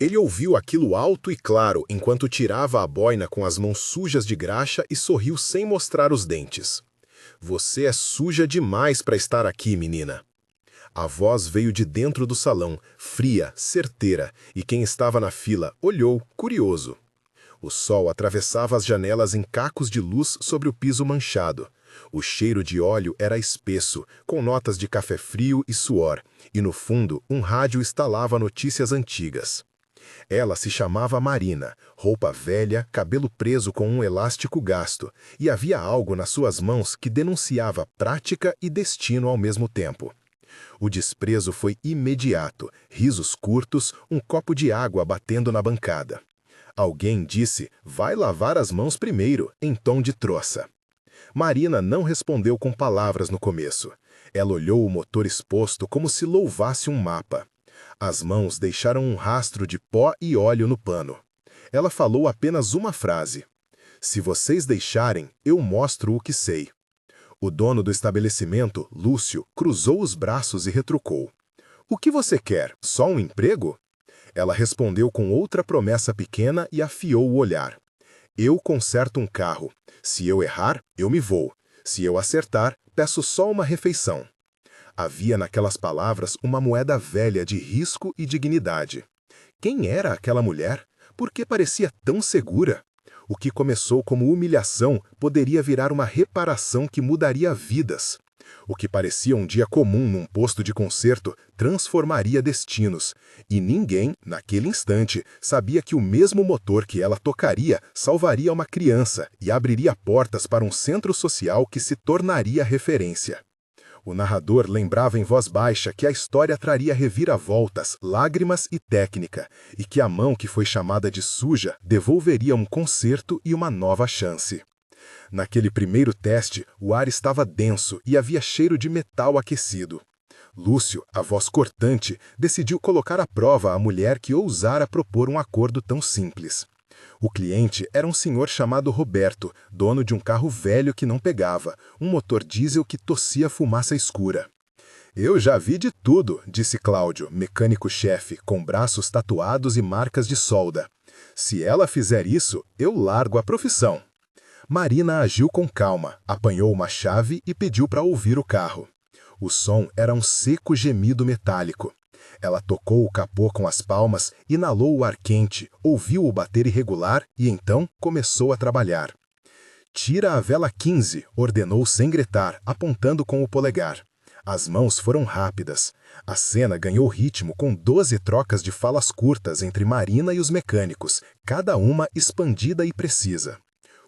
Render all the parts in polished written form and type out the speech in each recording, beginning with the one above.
Ele ouviu aquilo alto e claro enquanto tirava a boina com as mãos sujas de graxa e sorriu sem mostrar os dentes. Você é suja demais para estar aqui, menina. A voz veio de dentro do salão, fria, certeira, e quem estava na fila olhou, curioso. O sol atravessava as janelas em cacos de luz sobre o piso manchado. O cheiro de óleo era espesso, com notas de café frio e suor, e no fundo um rádio estalava notícias antigas. Ela se chamava Marina, roupa velha, cabelo preso com um elástico gasto, e havia algo nas suas mãos que denunciava prática e destino ao mesmo tempo. O desprezo foi imediato, risos curtos, um copo de água batendo na bancada. Alguém disse, vai lavar as mãos primeiro, em tom de troça. Marina não respondeu com palavras no começo. Ela olhou o motor exposto como se louvasse um mapa. As mãos deixaram um rastro de pó e óleo no pano. Ela falou apenas uma frase. Se vocês deixarem, eu mostro o que sei. O dono do estabelecimento, Lúcio, cruzou os braços e retrucou. O que você quer? Só um emprego? Ela respondeu com outra promessa pequena e afiou o olhar. Eu conserto um carro. Se eu errar, eu me vou. Se eu acertar, peço só uma refeição. Havia naquelas palavras uma moeda velha de risco e dignidade. Quem era aquela mulher? Por que parecia tão segura? O que começou como humilhação poderia virar uma reparação que mudaria vidas. O que parecia um dia comum num posto de concerto transformaria destinos. E ninguém, naquele instante, sabia que o mesmo motor que ela tocaria salvaria uma criança e abriria portas para um centro social que se tornaria referência. O narrador lembrava em voz baixa que a história traria reviravoltas, lágrimas e técnica, e que a mão que foi chamada de suja devolveria um concerto e uma nova chance. Naquele primeiro teste, o ar estava denso e havia cheiro de metal aquecido. Lúcio, a voz cortante, decidiu colocar à prova a mulher que ousara propor um acordo tão simples. O cliente era um senhor chamado Roberto, dono de um carro velho que não pegava, um motor diesel que tossia fumaça escura. Eu já vi de tudo, disse Cláudio, mecânico-chefe, com braços tatuados e marcas de solda. Se ela fizer isso, eu largo a profissão. Marina agiu com calma, apanhou uma chave e pediu para ouvir o carro. O som era um seco gemido metálico. Ela tocou o capô com as palmas, inalou o ar quente, ouviu o bater irregular e então começou a trabalhar. Tira a vela 15, ordenou sem gritar, apontando com o polegar. As mãos foram rápidas. A cena ganhou ritmo com 12 trocas de falas curtas entre Marina e os mecânicos, cada uma expandida e precisa.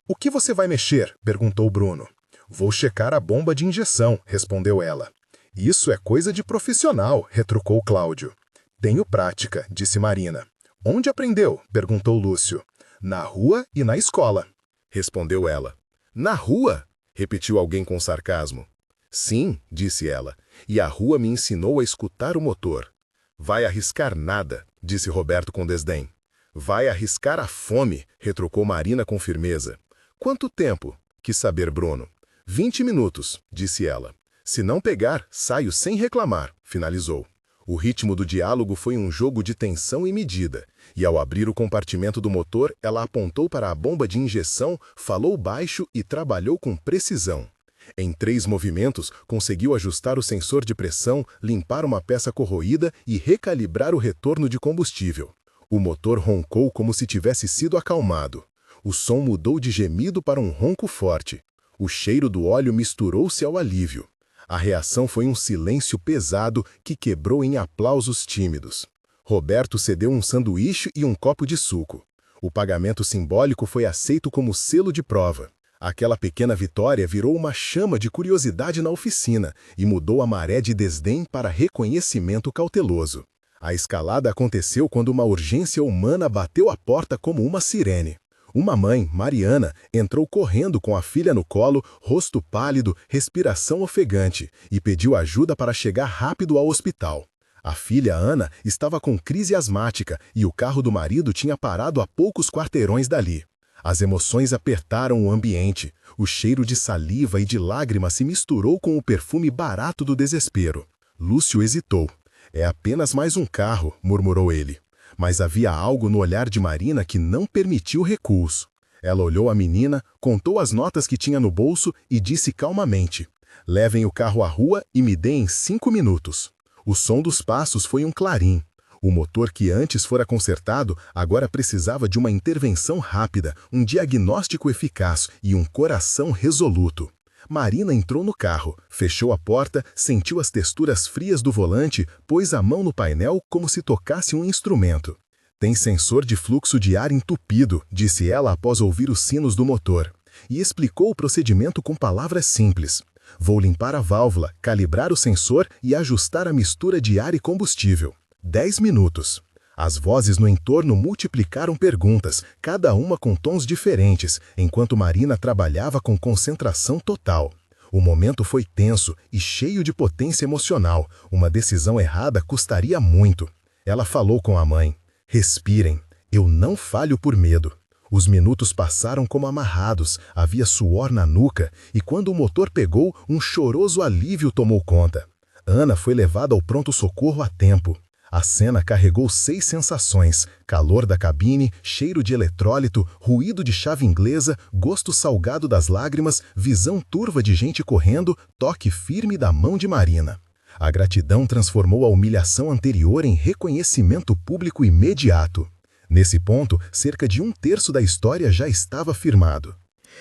O que você vai mexer? Perguntou Bruno. Vou checar a bomba de injeção, respondeu ela. Isso é coisa de profissional, retrucou Cláudio. Tenho prática, disse Marina. Onde aprendeu? Perguntou Lúcio. Na rua e na escola, respondeu ela. Na rua? Repetiu alguém com sarcasmo. Sim, disse ela, e a rua me ensinou a escutar o motor. Vai arriscar nada, disse Roberto com desdém. Vai arriscar a fome, retrucou Marina com firmeza. Quanto tempo? Quis saber Bruno. 20 minutos, disse ela. Se não pegar, saio sem reclamar, finalizou. O ritmo do diálogo foi um jogo de tensão e medida, e ao abrir o compartimento do motor, ela apontou para a bomba de injeção, falou baixo e trabalhou com precisão. Em 3 movimentos, conseguiu ajustar o sensor de pressão, limpar uma peça corroída e recalibrar o retorno de combustível. O motor roncou como se tivesse sido acalmado. O som mudou de gemido para um ronco forte. O cheiro do óleo misturou-se ao alívio. A reação foi um silêncio pesado que quebrou em aplausos tímidos. Roberto cedeu um sanduíche e um copo de suco. O pagamento simbólico foi aceito como selo de prova. Aquela pequena vitória virou uma chama de curiosidade na oficina e mudou a maré de desdém para reconhecimento cauteloso. A escalada aconteceu quando uma urgência humana bateu a porta como uma sirene. Uma mãe, Mariana, entrou correndo com a filha no colo, rosto pálido, respiração ofegante, e pediu ajuda para chegar rápido ao hospital. A filha, Ana, estava com crise asmática e o carro do marido tinha parado a poucos quarteirões dali. As emoções apertaram o ambiente. O cheiro de saliva e de lágrimas se misturou com o perfume barato do desespero. Lúcio hesitou. É apenas mais um carro, murmurou ele. Mas havia algo no olhar de Marina que não permitiu recuos. Ela olhou a menina, contou as notas que tinha no bolso e disse calmamente: "Levem o carro à rua e me deem 5 minutos." O som dos passos foi um clarim. O motor que antes fora consertado agora precisava de uma intervenção rápida, um diagnóstico eficaz e um coração resoluto. Marina entrou no carro, fechou a porta, sentiu as texturas frias do volante, pôs a mão no painel como se tocasse um instrumento. "Tem sensor de fluxo de ar entupido", disse ela após ouvir os sinos do motor. E explicou o procedimento com palavras simples. "Vou limpar a válvula, calibrar o sensor e ajustar a mistura de ar e combustível." 10 minutos. As vozes no entorno multiplicaram perguntas, cada uma com tons diferentes, enquanto Marina trabalhava com concentração total. O momento foi tenso e cheio de potência emocional. Uma decisão errada custaria muito. Ela falou com a mãe: "Respirem, eu não falho por medo." Os minutos passaram como amarrados, havia suor na nuca, e quando o motor pegou, um choroso alívio tomou conta. Ana foi levada ao pronto-socorro a tempo. A cena carregou 6 sensações: calor da cabine, cheiro de eletrólito, ruído de chave inglesa, gosto salgado das lágrimas, visão turva de gente correndo, toque firme da mão de Marina. A gratidão transformou a humilhação anterior em reconhecimento público imediato. Nesse ponto, cerca de 1/3 da história já estava firmado.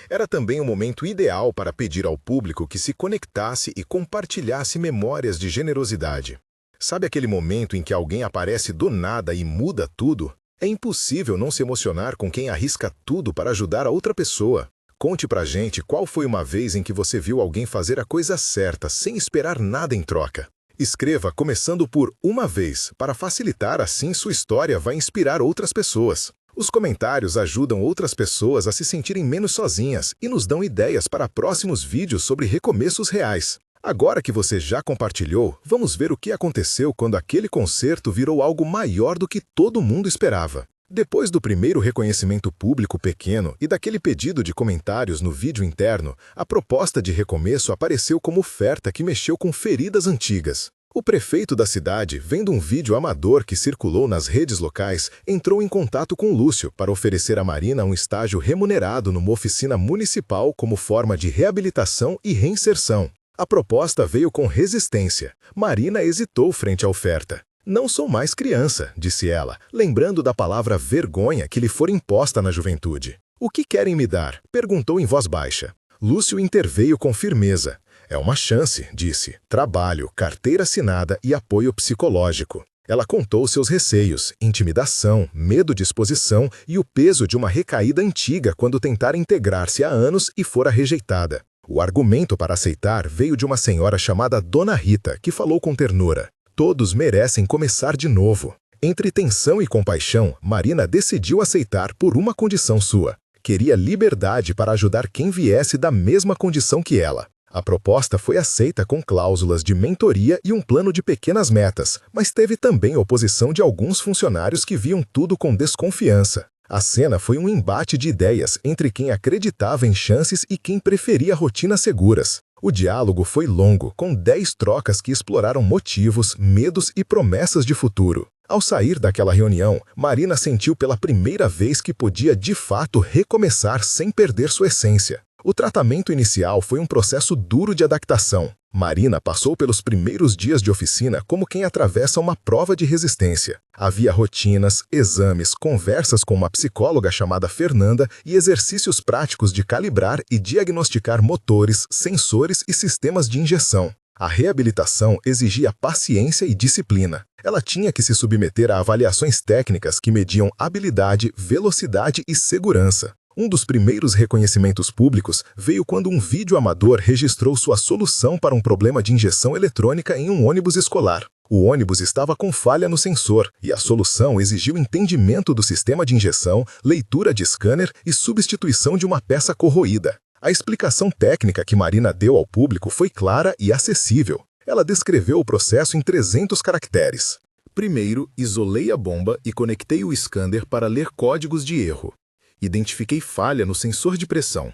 Era também o momento ideal para pedir ao público que se conectasse e compartilhasse memórias de generosidade. Sabe aquele momento em que alguém aparece do nada e muda tudo? É impossível não se emocionar com quem arrisca tudo para ajudar a outra pessoa. Conte pra gente qual foi uma vez em que você viu alguém fazer a coisa certa sem esperar nada em troca. Escreva começando por "uma vez", para facilitar, assim sua história vai inspirar outras pessoas. Os comentários ajudam outras pessoas a se sentirem menos sozinhas e nos dão ideias para próximos vídeos sobre recomeços reais. Agora que você já compartilhou, vamos ver o que aconteceu quando aquele concerto virou algo maior do que todo mundo esperava. Depois do primeiro reconhecimento público pequeno e daquele pedido de comentários no vídeo interno, a proposta de recomeço apareceu como oferta que mexeu com feridas antigas. O prefeito da cidade, vendo um vídeo amador que circulou nas redes locais, entrou em contato com Lúcio para oferecer a Marina um estágio remunerado numa oficina municipal como forma de reabilitação e reinserção. A proposta veio com resistência. Marina hesitou frente à oferta. "Não sou mais criança", disse ela, lembrando da palavra vergonha que lhe fora imposta na juventude. "O que querem me dar?", perguntou em voz baixa. Lúcio interveio com firmeza. "É uma chance", disse. "Trabalho, carteira assinada e apoio psicológico." Ela contou seus receios, intimidação, medo de exposição e o peso de uma recaída antiga quando tentara integrar-se há anos e fora rejeitada. O argumento para aceitar veio de uma senhora chamada Dona Rita, que falou com ternura: "Todos merecem começar de novo." Entre tensão e compaixão, Marina decidiu aceitar por uma condição sua. Queria liberdade para ajudar quem viesse da mesma condição que ela. A proposta foi aceita com cláusulas de mentoria e um plano de pequenas metas, mas teve também oposição de alguns funcionários que viam tudo com desconfiança. A cena foi um embate de ideias entre quem acreditava em chances e quem preferia rotinas seguras. O diálogo foi longo, com 10 trocas que exploraram motivos, medos e promessas de futuro. Ao sair daquela reunião, Marina sentiu pela primeira vez que podia de fato recomeçar sem perder sua essência. O tratamento inicial foi um processo duro de adaptação. Marina passou pelos primeiros dias de oficina como quem atravessa uma prova de resistência. Havia rotinas, exames, conversas com uma psicóloga chamada Fernanda e exercícios práticos de calibrar e diagnosticar motores, sensores e sistemas de injeção. A reabilitação exigia paciência e disciplina. Ela tinha que se submeter a avaliações técnicas que mediam habilidade, velocidade e segurança. Um dos primeiros reconhecimentos públicos veio quando um vídeo amador registrou sua solução para um problema de injeção eletrônica em um ônibus escolar. O ônibus estava com falha no sensor e a solução exigiu entendimento do sistema de injeção, leitura de scanner e substituição de uma peça corroída. A explicação técnica que Marina deu ao público foi clara e acessível. Ela descreveu o processo em 300 caracteres. Primeiro, isolei a bomba e conectei o scanner para ler códigos de erro. Identifiquei falha no sensor de pressão.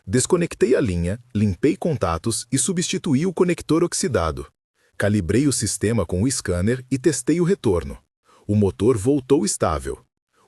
Desconectei a linha, limpei contatos e substituí o conector oxidado. Calibrei o sistema com o scanner e testei o retorno. O motor voltou estável.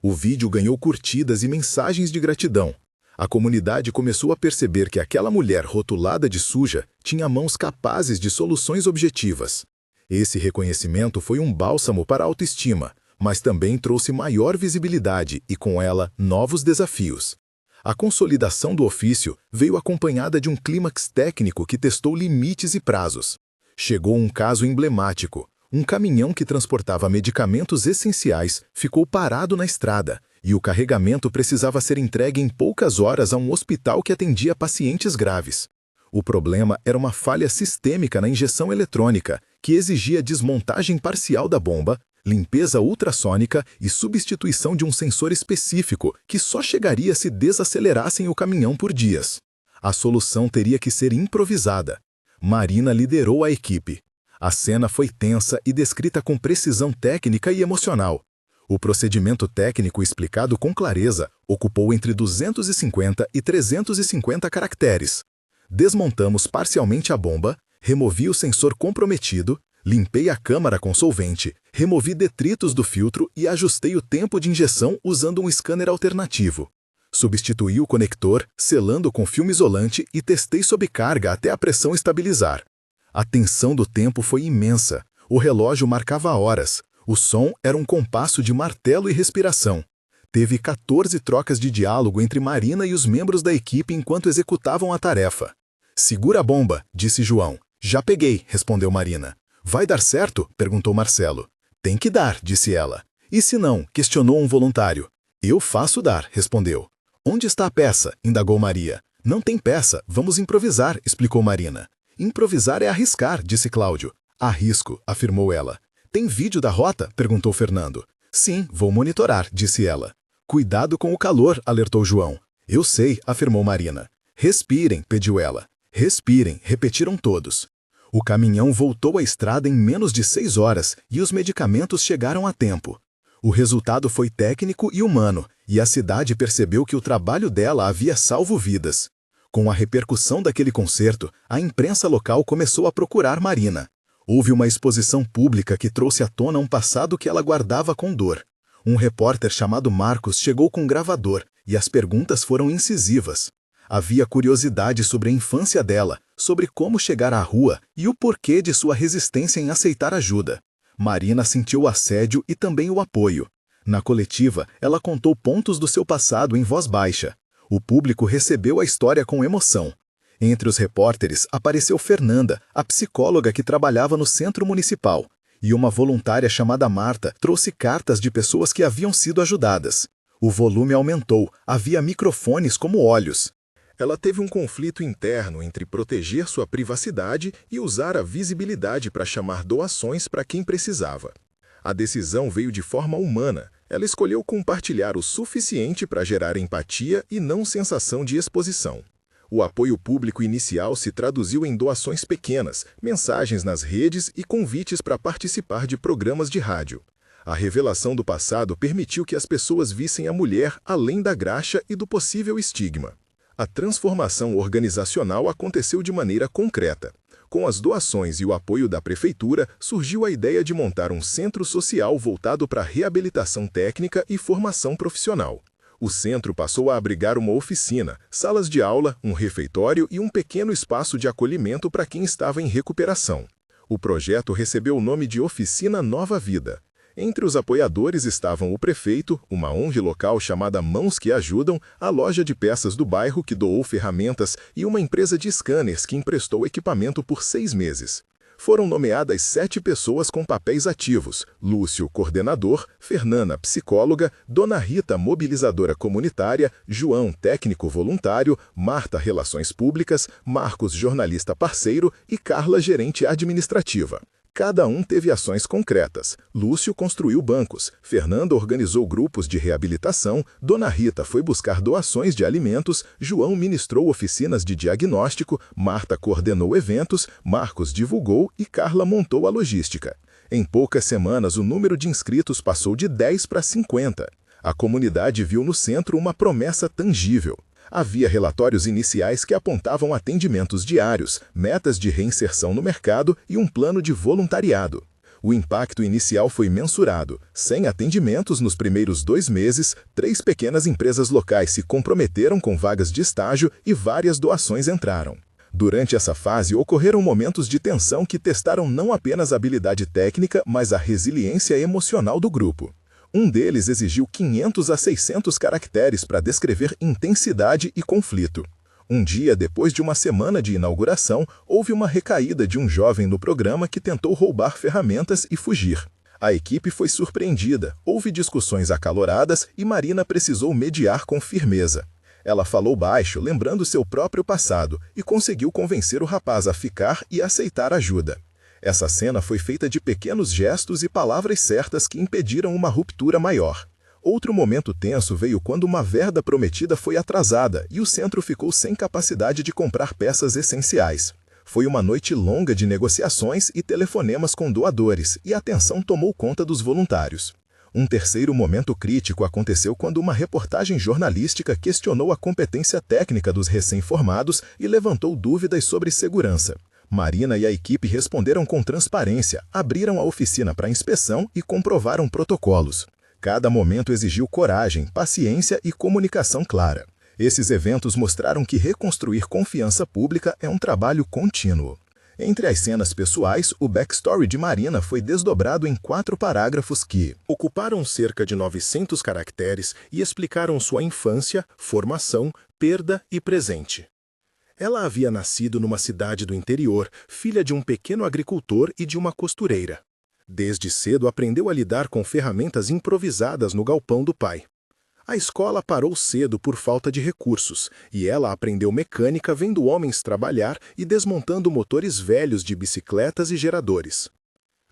O vídeo ganhou curtidas e mensagens de gratidão. A comunidade começou a perceber que aquela mulher rotulada de suja tinha mãos capazes de soluções objetivas. Esse reconhecimento foi um bálsamo para a autoestima, mas também trouxe maior visibilidade e, com ela, novos desafios. A consolidação do ofício veio acompanhada de um clímax técnico que testou limites e prazos. Chegou um caso emblemático. Um caminhão que transportava medicamentos essenciais ficou parado na estrada e o carregamento precisava ser entregue em poucas horas a um hospital que atendia pacientes graves. O problema era uma falha sistêmica na injeção eletrônica, que exigia desmontagem parcial da bomba, limpeza ultrassônica e substituição de um sensor específico que só chegaria se desacelerassem o caminhão por dias. A solução teria que ser improvisada. Marina liderou a equipe. A cena foi tensa e descrita com precisão técnica e emocional. O procedimento técnico explicado com clareza ocupou entre 250 e 350 caracteres. Desmontamos parcialmente a bomba, removi o sensor comprometido, limpei a câmara com solvente, removi detritos do filtro e ajustei o tempo de injeção usando um scanner alternativo. Substituí o conector, selando com filme isolante e testei sob carga até a pressão estabilizar. A tensão do tempo foi imensa. O relógio marcava horas. O som era um compasso de martelo e respiração. Teve 14 trocas de diálogo entre Marina e os membros da equipe enquanto executavam a tarefa. "Segura a bomba", disse João. "Já peguei", respondeu Marina. "Vai dar certo?", perguntou Marcelo. "Tem que dar", disse ela. "E se não?", questionou um voluntário. "Eu faço dar", respondeu. "Onde está a peça?", indagou Maria. "Não tem peça, vamos improvisar", explicou Marina. "Improvisar é arriscar", disse Cláudio. "Arrisco", afirmou ela. "Tem vídeo da rota?", perguntou Fernando. "Sim, vou monitorar", disse ela. "Cuidado com o calor", alertou João. "Eu sei", afirmou Marina. "Respirem", pediu ela. "Respirem", repetiram todos. O caminhão voltou à estrada em menos de 6 horas e os medicamentos chegaram a tempo. O resultado foi técnico e humano, e a cidade percebeu que o trabalho dela havia salvo vidas. Com a repercussão daquele concerto, a imprensa local começou a procurar Marina. Houve uma exposição pública que trouxe à tona um passado que ela guardava com dor. Um repórter chamado Marcos chegou com um gravador, e as perguntas foram incisivas. Havia curiosidade sobre a infância dela, sobre como chegar à rua e o porquê de sua resistência em aceitar ajuda. Marina sentiu o assédio e também o apoio. Na coletiva, ela contou pontos do seu passado em voz baixa. O público recebeu a história com emoção. Entre os repórteres apareceu Fernanda, a psicóloga que trabalhava no centro municipal, e uma voluntária chamada Marta trouxe cartas de pessoas que haviam sido ajudadas. O volume aumentou, havia microfones como olhos. Ela teve um conflito interno entre proteger sua privacidade e usar a visibilidade para chamar doações para quem precisava. A decisão veio de forma humana. Ela escolheu compartilhar o suficiente para gerar empatia e não sensação de exposição. O apoio público inicial se traduziu em doações pequenas, mensagens nas redes e convites para participar de programas de rádio. A revelação do passado permitiu que as pessoas vissem a mulher além da graxa e do possível estigma. A transformação organizacional aconteceu de maneira concreta. Com as doações e o apoio da prefeitura, surgiu a ideia de montar um centro social voltado para reabilitação técnica e formação profissional. O centro passou a abrigar uma oficina, salas de aula, um refeitório e um pequeno espaço de acolhimento para quem estava em recuperação. O projeto recebeu o nome de Oficina Nova Vida. Entre os apoiadores estavam o prefeito, uma ONG local chamada Mãos que Ajudam, a loja de peças do bairro que doou ferramentas e uma empresa de scanners que emprestou equipamento por 6 meses. Foram nomeadas 7 pessoas com papéis ativos: Lúcio, coordenador; Fernanda, psicóloga; Dona Rita, mobilizadora comunitária; João, técnico voluntário; Marta, relações públicas; Marcos, jornalista parceiro; e Carla, gerente administrativa. Cada um teve ações concretas. Lúcio construiu bancos, Fernanda organizou grupos de reabilitação, Dona Rita foi buscar doações de alimentos, João ministrou oficinas de diagnóstico, Marta coordenou eventos, Marcos divulgou e Carla montou a logística. Em poucas semanas, o número de inscritos passou de 10 para 50. A comunidade viu no centro uma promessa tangível. Havia relatórios iniciais que apontavam atendimentos diários, metas de reinserção no mercado e um plano de voluntariado. O impacto inicial foi mensurado. Sem atendimentos nos primeiros 2 meses, 3 pequenas empresas locais se comprometeram com vagas de estágio e várias doações entraram. Durante essa fase, ocorreram momentos de tensão que testaram não apenas a habilidade técnica, mas a resiliência emocional do grupo. Um deles exigiu 500 a 600 caracteres para descrever intensidade e conflito. Um dia depois de uma semana de inauguração, houve uma recaída de um jovem no programa que tentou roubar ferramentas e fugir. A equipe foi surpreendida, houve discussões acaloradas e Marina precisou mediar com firmeza. Ela falou baixo, lembrando seu próprio passado, e conseguiu convencer o rapaz a ficar e aceitar ajuda. Essa cena foi feita de pequenos gestos e palavras certas que impediram uma ruptura maior. Outro momento tenso veio quando uma verda prometida foi atrasada e o centro ficou sem capacidade de comprar peças essenciais. Foi uma noite longa de negociações e telefonemas com doadores, e a tensão tomou conta dos voluntários. Um terceiro momento crítico aconteceu quando uma reportagem jornalística questionou a competência técnica dos recém-formados e levantou dúvidas sobre segurança. Marina e a equipe responderam com transparência, abriram a oficina para inspeção e comprovaram protocolos. Cada momento exigiu coragem, paciência e comunicação clara. Esses eventos mostraram que reconstruir confiança pública é um trabalho contínuo. Entre as cenas pessoais, o backstory de Marina foi desdobrado em 4 parágrafos que ocuparam cerca de 900 caracteres e explicaram sua infância, formação, perda e presente. Ela havia nascido numa cidade do interior, filha de um pequeno agricultor e de uma costureira. Desde cedo aprendeu a lidar com ferramentas improvisadas no galpão do pai. A escola parou cedo por falta de recursos, e ela aprendeu mecânica vendo homens trabalhar e desmontando motores velhos de bicicletas e geradores.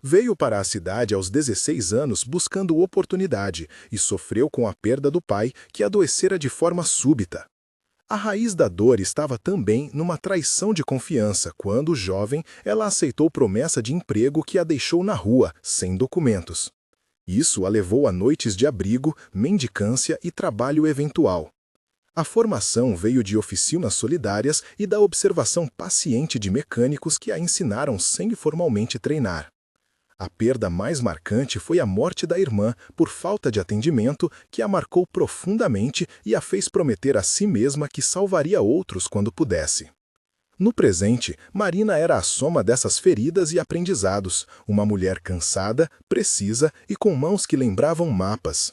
Veio para a cidade aos 16 anos buscando oportunidade e sofreu com a perda do pai, que adoecera de forma súbita. A raiz da dor estava também numa traição de confiança quando, jovem, ela aceitou promessa de emprego que a deixou na rua, sem documentos. Isso a levou a noites de abrigo, mendicância e trabalho eventual. A formação veio de oficinas solidárias e da observação paciente de mecânicos que a ensinaram sem formalmente treinar. A perda mais marcante foi a morte da irmã por falta de atendimento, que a marcou profundamente e a fez prometer a si mesma que salvaria outros quando pudesse. No presente, Marina era a soma dessas feridas e aprendizados, uma mulher cansada, precisa e com mãos que lembravam mapas.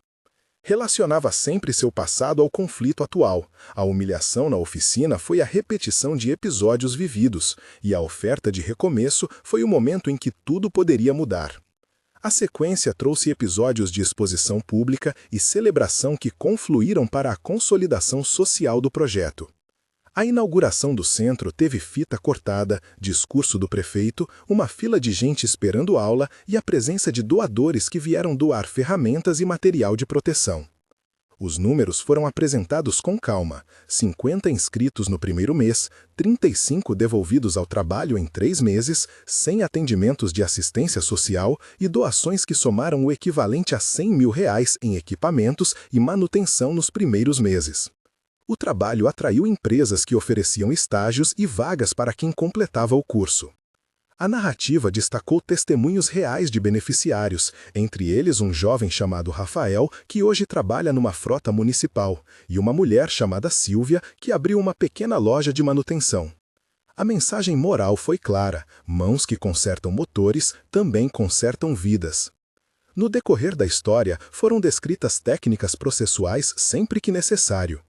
Relacionava sempre seu passado ao conflito atual. A humilhação na oficina foi a repetição de episódios vividos, e a oferta de recomeço foi o momento em que tudo poderia mudar. A sequência trouxe episódios de exposição pública e celebração que confluíram para a consolidação social do projeto. A inauguração do centro teve fita cortada, discurso do prefeito, uma fila de gente esperando aula e a presença de doadores que vieram doar ferramentas e material de proteção. Os números foram apresentados com calma: 50 inscritos no primeiro mês, 35 devolvidos ao trabalho em 3 meses, 100 atendimentos de assistência social e doações que somaram o equivalente a R$100 mil em equipamentos e manutenção nos primeiros meses. O trabalho atraiu empresas que ofereciam estágios e vagas para quem completava o curso. A narrativa destacou testemunhos reais de beneficiários, entre eles um jovem chamado Rafael, que hoje trabalha numa frota municipal, e uma mulher chamada Silvia, que abriu uma pequena loja de manutenção. A mensagem moral foi clara: mãos que consertam motores também consertam vidas. No decorrer da história, foram descritas técnicas processuais sempre que necessário.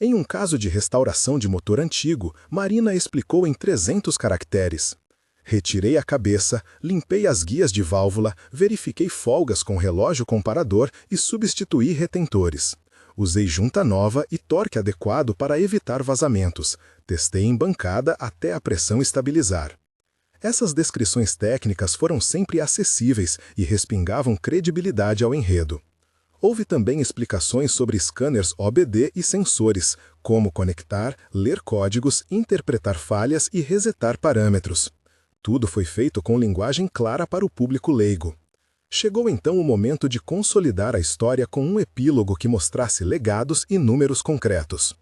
Em um caso de restauração de motor antigo, Marina explicou em 300 caracteres. Retirei a cabeça, limpei as guias de válvula, verifiquei folgas com relógio comparador e substituí retentores. Usei junta nova e torque adequado para evitar vazamentos. Testei em bancada até a pressão estabilizar. Essas descrições técnicas foram sempre acessíveis e respingavam credibilidade ao enredo. Houve também explicações sobre scanners OBD e sensores, como conectar, ler códigos, interpretar falhas e resetar parâmetros. Tudo foi feito com linguagem clara para o público leigo. Chegou então o momento de consolidar a história com um epílogo que mostrasse legados e números concretos.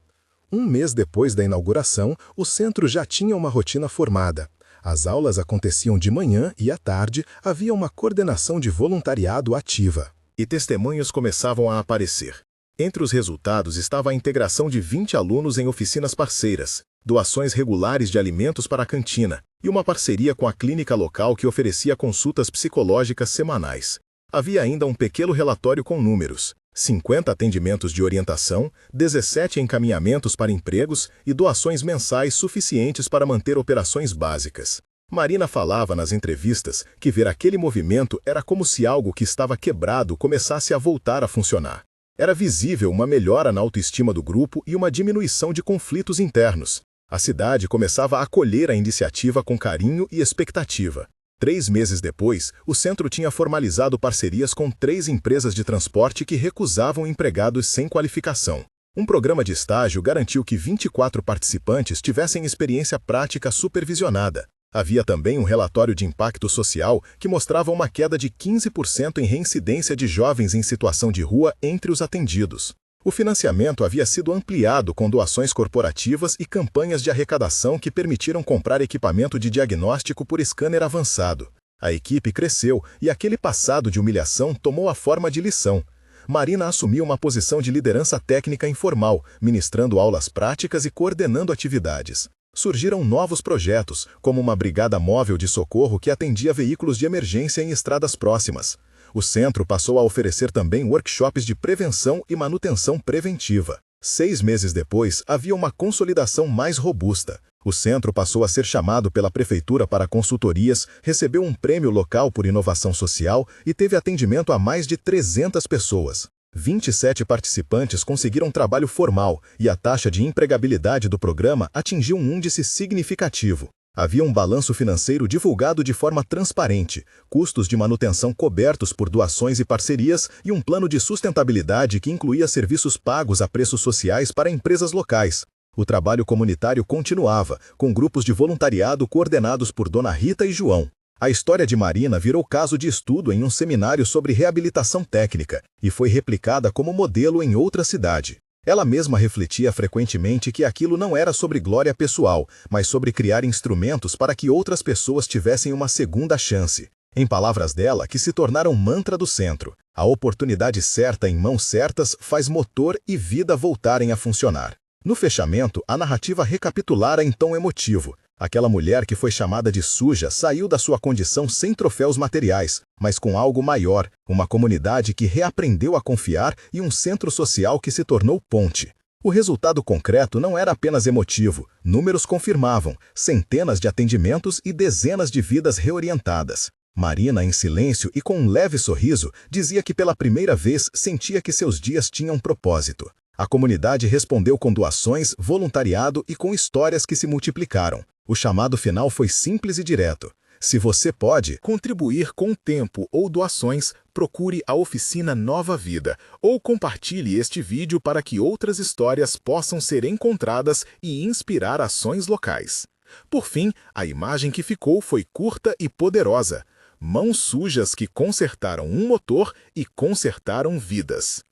Um mês depois da inauguração, o centro já tinha uma rotina formada. As aulas aconteciam de manhã e à tarde havia uma coordenação de voluntariado ativa. E testemunhos começavam a aparecer. Entre os resultados estava a integração de 20 alunos em oficinas parceiras, doações regulares de alimentos para a cantina e uma parceria com a clínica local que oferecia consultas psicológicas semanais. Havia ainda um pequeno relatório com números: 50 atendimentos de orientação, 17 encaminhamentos para empregos e doações mensais suficientes para manter operações básicas. Marina falava nas entrevistas que ver aquele movimento era como se algo que estava quebrado começasse a voltar a funcionar. Era visível uma melhora na autoestima do grupo e uma diminuição de conflitos internos. A cidade começava a acolher a iniciativa com carinho e expectativa. 3 meses depois, o centro tinha formalizado parcerias com 3 empresas de transporte que recusavam empregados sem qualificação. Um programa de estágio garantiu que 24 participantes tivessem experiência prática supervisionada. Havia também um relatório de impacto social que mostrava uma queda de 15% em reincidência de jovens em situação de rua entre os atendidos. O financiamento havia sido ampliado com doações corporativas e campanhas de arrecadação que permitiram comprar equipamento de diagnóstico por scanner avançado. A equipe cresceu e aquele passado de humilhação tomou a forma de lição. Marina assumiu uma posição de liderança técnica informal, ministrando aulas práticas e coordenando atividades. Surgiram novos projetos, como uma brigada móvel de socorro que atendia veículos de emergência em estradas próximas. O centro passou a oferecer também workshops de prevenção e manutenção preventiva. 6 meses depois, havia uma consolidação mais robusta. O centro passou a ser chamado pela prefeitura para consultorias, recebeu um prêmio local por inovação social e teve atendimento a mais de 300 pessoas. 27 participantes conseguiram trabalho formal e a taxa de empregabilidade do programa atingiu um índice significativo. Havia um balanço financeiro divulgado de forma transparente, custos de manutenção cobertos por doações e parcerias e um plano de sustentabilidade que incluía serviços pagos a preços sociais para empresas locais. O trabalho comunitário continuava, com grupos de voluntariado coordenados por Dona Rita e João. A história de Marina virou caso de estudo em um seminário sobre reabilitação técnica e foi replicada como modelo em outra cidade. Ela mesma refletia frequentemente que aquilo não era sobre glória pessoal, mas sobre criar instrumentos para que outras pessoas tivessem uma segunda chance. Em palavras dela, que se tornaram mantra do centro, a oportunidade certa em mãos certas faz motor e vida voltarem a funcionar. No fechamento, a narrativa recapitulara em tom emotivo. Aquela mulher que foi chamada de suja saiu da sua condição sem troféus materiais, mas com algo maior, uma comunidade que reaprendeu a confiar e um centro social que se tornou ponte. O resultado concreto não era apenas emotivo, números confirmavam, centenas de atendimentos e dezenas de vidas reorientadas. Marina, em silêncio e com um leve sorriso, dizia que pela primeira vez sentia que seus dias tinham propósito. A comunidade respondeu com doações, voluntariado e com histórias que se multiplicaram. O chamado final foi simples e direto. Se você pode contribuir com tempo ou doações, procure a oficina Nova Vida ou compartilhe este vídeo para que outras histórias possam ser encontradas e inspirar ações locais. Por fim, a imagem que ficou foi curta e poderosa. Mãos sujas que consertaram um motor e consertaram vidas.